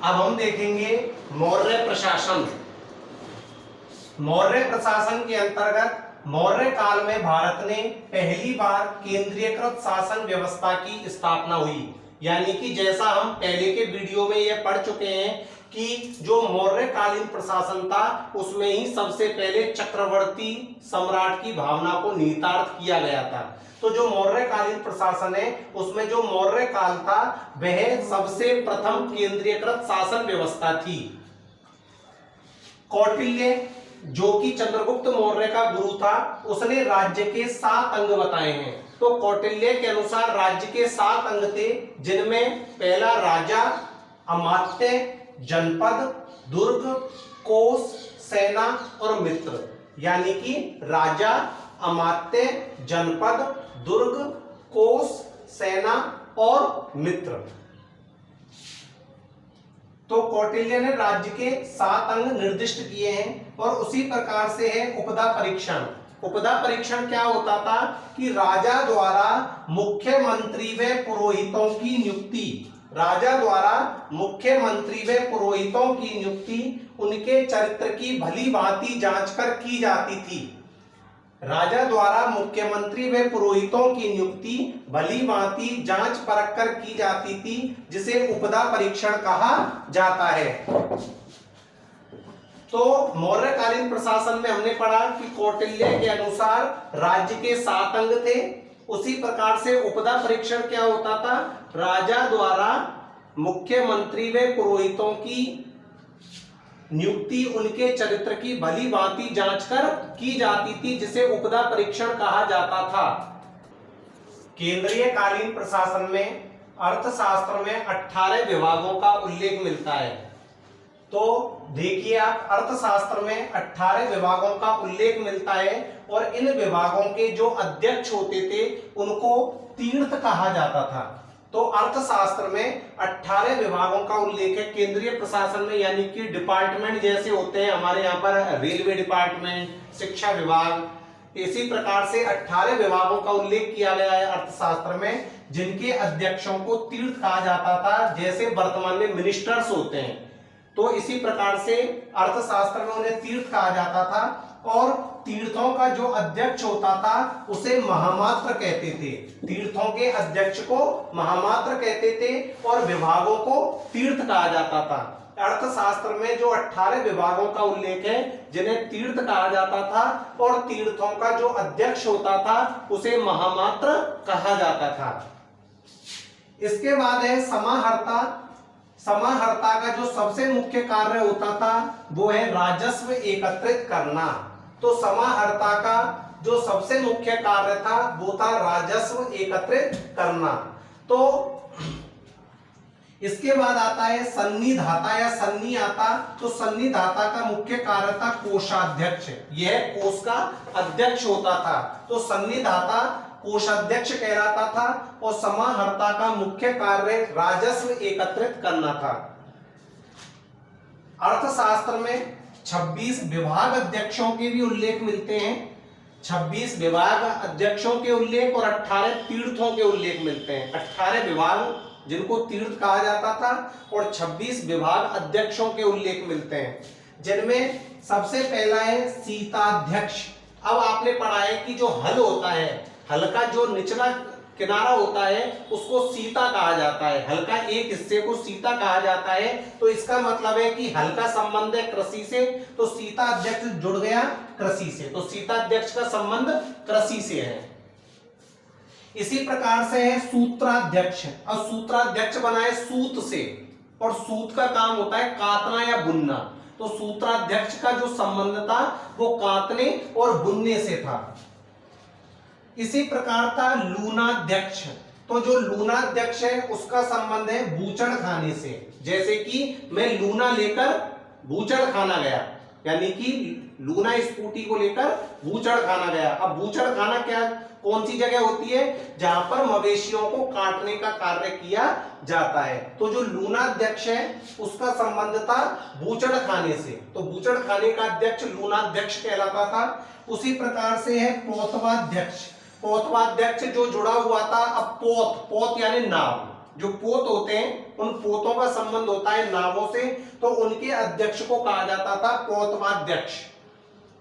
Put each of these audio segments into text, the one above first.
अब हम देखेंगे मौर्य प्रशासन। मौर्य प्रशासन के अंतर्गत मौर्य काल में भारत ने पहली बार केंद्रीयकृत शासन व्यवस्था की स्थापना हुई। यानी कि जैसा हम पहले के वीडियो में यह पढ़ चुके हैं कि जो मौर्यकालीन प्रशासन था उसमें ही सबसे पहले चक्रवर्ती सम्राट की भावना को निहितार्थ किया गया था। तो जो मौर्यकालीन प्रशासन है उसमें जो मौर्य काल था वह सबसे प्रथम केंद्रीयकृत शासन व्यवस्था थी। कौटिल्य जो कि चंद्रगुप्त मौर्य का गुरु था उसने राज्य के 7 अंग बताए हैं। तो कौटिल्य के अनुसार राज्य के 7 अंग थे, जिनमें पहला राजा, अमात्य, जनपद, दुर्ग, कोष, सेना और मित्र। यानी कि राजा, अमात्य, जनपद, दुर्ग, कोष, सेना और मित्र। तो कौटिल्य ने राज्य के 7 अंग निर्दिष्ट किए हैं और उसी प्रकार से है उपदा परीक्षण। उपदा परीक्षण क्या होता था कि राजा द्वारा मुख्यमंत्री व पुरोहितों की नियुक्ति, राजा द्वारा मुख्यमंत्री व पुरोहितों की नियुक्ति उनके चरित्र की भली भांति जांच कर की जाती थी। राजा द्वारा मुख्यमंत्री व पुरोहितों की नियुक्ति भली भांति जांच परख कर की जाती थी, जिसे उपदा परीक्षण कहा जाता है। तो मौर्यकालीन प्रशासन में हमने पढ़ा कि कौटिल्य के अनुसार राज्य के 7 अंग थे। उसी प्रकार से उपदा परीक्षण क्या होता था, राजा द्वारा मुख्यमंत्री व पुरोहितों की नियुक्ति उनके चरित्र की भली भांति जांच कर की जाती थी, जिसे उपदा परीक्षण कहा जाता था। केंद्रीय कालीन प्रशासन में अर्थशास्त्र में 18 विभागों का उल्लेख मिलता है। तो देखिए आप, अर्थशास्त्र में 18 विभागों का उल्लेख मिलता है और इन विभागों के जो अध्यक्ष होते थे उनको तीर्थ कहा जाता था। तो अर्थशास्त्र में 18 विभागों का उल्लेख है केंद्रीय प्रशासन में। यानी कि डिपार्टमेंट जैसे होते हैं हमारे यहाँ पर रेलवे डिपार्टमेंट, शिक्षा विभाग, इसी प्रकार से 18 विभागों का उल्लेख किया गया है अर्थशास्त्र में, जिनके अध्यक्षों को तीर्थ कहा जाता था, जैसे वर्तमान में मिनिस्टर्स होते हैं। तो इसी प्रकार से अर्थशास्त्र में उन्हें तीर्थ कहा जाता था और तीर्थों का जो अध्यक्ष होता था उसे महामात्र कहते थे। तीर्थों के अध्यक्ष को महामात्र कहते थे और विभागों को तीर्थ कहा जाता था। अर्थशास्त्र में जो 18 विभागों का उल्लेख है जिन्हें तीर्थ कहा जाता था और तीर्थों का जो अध्यक्ष होता था उसे महामात्र कहा जाता था। इसके बाद है समाहर्ता। समाहर्ता का जो सबसे मुख्य कार्य होता था वो है राजस्व एकत्रित करना। तो समाहर्ता का जो सबसे मुख्य कार्य था वो था राजस्व एकत्रित करना। तो इसके बाद आता है सन्निधाता या सन्नियाता। तो सन्निधाता का मुख्य कार्य था कोषाध्यक्ष, यह कोष का अध्यक्ष होता था। तो सन्निधाता कोषाध्यक्ष कहलाता था और समाहर्ता का मुख्य कार्य राजस्व एकत्रित करना था। अर्थशास्त्र में 26 विभाग अध्यक्षों के भी उल्लेख मिलते हैं। 26 विभाग अध्यक्षों के उल्लेख और 18 तीर्थों के उल्लेख मिलते हैं। 18 विभाग जिनको तीर्थ कहा जाता था और 26 विभाग अध्यक्षों के उल्लेख मिलते हैं, जिनमें सबसे पहला है सीताध्यक्ष। अब आपने पढ़ा है कि जो हल होता है, हल का जो निचला किनारा होता है उसको सीता कहा जाता है। हल का एक हिस्से को सीता कहा जाता है। तो इसका मतलब है कि हल का संबंध है कृषि से, तो सीता अध्यक्ष जुड़ गया कृषि से। तो सीता अध्यक्ष का संबंध कृषि से है। इसी प्रकार से है सूत्राध्यक्ष। और सूत्राध्यक्ष बना है सूत से, और सूत का काम होता है काटना या बुनना। तो सूत्राध्यक्ष का जो संबंध था वो काटने और बुनने से था। इसी प्रकार था लूनाध्यक्ष। तो जो लूनाध्यक्ष है उसका संबंध है बूचड़ खाने से। जैसे कि मैं लूना लेकर बूचड़ खाना गया, यानी कि लूना स्कूटी को लेकर बूचड़ खाना गया। अब बूचड़ खाना क्या, कौन सी जगह होती है जहां पर मवेशियों को काटने का कार्य किया जाता है। तो जो लूनाध्यक्ष है उसका संबंध था बूचड़ खाने से। तो बूचड़ खाने का अध्यक्ष लूनाध्यक्ष कहलाता था। उसी प्रकार से है पौतवाध्यक्ष। पौतवाध्यक्ष जो जुड़ा हुआ था, अब पोत, पोत यानी नाव, जो पोत होते हैं उन पोतों का संबंध होता है नावों से, तो उनके अध्यक्ष को कहा जाता था पोतवाध्यक्ष।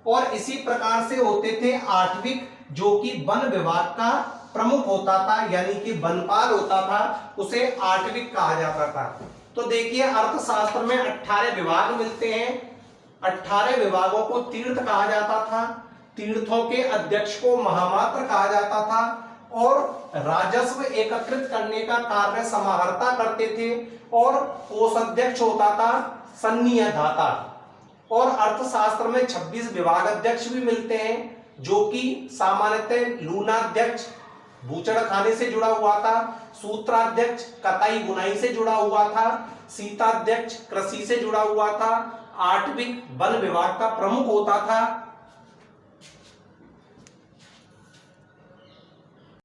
और इसी प्रकार से होते थे आठविक, जो कि वन विभाग का प्रमुख होता था, यानी कि वनपाल होता था, उसे आठविक कहा जाता था। तो देखिए अर्थशास्त्र में 18 विभाग मिलते हैं। 18 विभागों को तीर्थ कहा जाता था, तीर्थों के अध्यक्ष को महामात्र कहा जाता था, और राजस्व एकत्रित करने का कार्य समाहर्ता करते थे, और कोषाध्यक्ष होता था सन्निधाता। और अर्थशास्त्र में 26 विभाग अध्यक्ष भी मिलते हैं, जो कि सामान्यतः लूनाध्यक्ष बूचड़ खाने से जुड़ा हुआ था, सूत्राध्यक्ष कताई बुनाई से जुड़ा हुआ था, सीताध्यक्ष कृषि से जुड़ा हुआ था, आठविक वन विभाग का प्रमुख होता था,